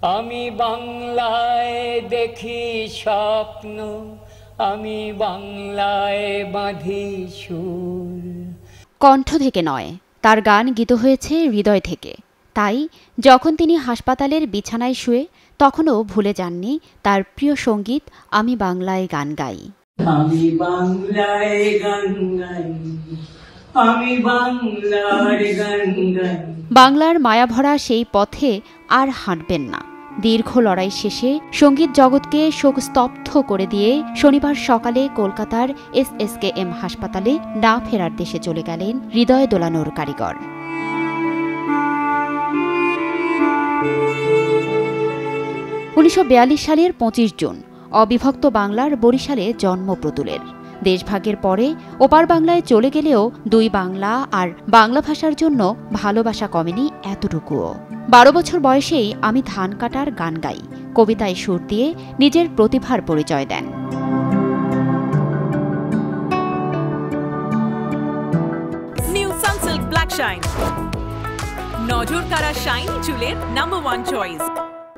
আমি বাংলায় দেখি স্বপ্ন, আমি বাংলায় বাঁধি সুর। কণ্ঠ থেকে নয়, তার গান গীত হয়েছে হৃদয় থেকে। তাই যখন তিনি হাসপাতালের বিছানায় শুয়ে, তখনও ভুলে যাননি তার প্রিয় সঙ্গীত আমি বাংলায় গান গাই। আমি বাংলায় গান গাই, আমি বাংলার গান গাই। বাংলার মায়াভরা সেই পথে আর হাঁটবেন না। দীর্ঘ লড়াই শেষে সঙ্গীত জগৎকে শোকস্তব্ধ করে দিয়ে শনিবার সকালে কলকাতার SSKM হাসপাতালে না ফেরার দেশে চলে গেলেন হৃদয় দোলানোর কারিগর। 1942 সালের 25 জুন অবিভক্ত বাংলার বরিশালে জন্ম প্রতুলের। দেশভাগের পরে ওপার বাংলায় চলে গেলেও দুই বাংলা আর বাংলা ভাষার জন্য ভালোবাসা কমেনি এতটুকুও। 12 বছর বয়সেই আমি ধান কাটার গান গাই কবিতায় সুর দিয়ে নিজের প্রতিভার পরিচয় দেন। নিউ সানসিল্ক ব্ল্যাক শাইন, নজর কাড়া শাইনি চুলের নাম্বার 1 চয়েস।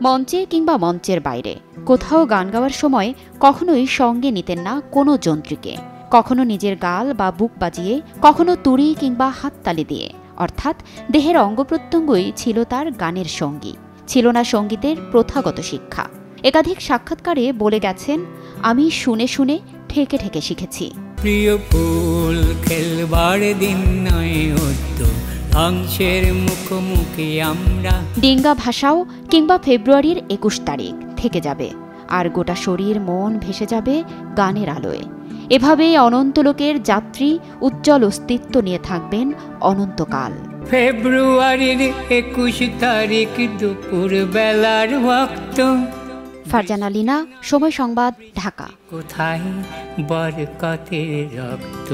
মঞ্চে কিংবা মঞ্চের বাইরে কোথাও গান গাওয়ার সময় কখনোই সঙ্গে নিতেন না কোনো যন্ত্রীকে। কখনো নিজের গাল বা বুক বাজিয়ে, কখনো তুড়ি কিংবা হাততালি দিয়ে। অর্থাৎ দেহের অঙ্গপ্রত্যঙ্গই ছিল তার গানের সঙ্গী, ছিল না সঙ্গীতের প্রথাগত শিক্ষা। একাধিক সাক্ষাৎকারে বলে গেছেন, আমি শুনে শুনে ঠেকে ঠেকে শিখেছি। প্রিয় ফুল খেলবার দিন নয় হতো, ধ্বংসের মুখোমুখি আমরা। ডিঙ্গা ভাষাও কিংবা ফেব্রুয়ারির 21 তারিখ থেকে যাবে, আর গোটা শরীর মন ভেসে যাবে গানের আলোয়। এভাবে অনন্ত লোকের যাত্রী উজ্জ্বল অস্তিত্ব নিয়ে থাকবেন অনন্তকাল। ফেব্রুয়ারির 21 তারিখ দুপুর বেলার ওয়াক্ত। ফারজানা লিনা, সময় সংবাদ, ঢাকা। কোথায় বরকতের রক্ত।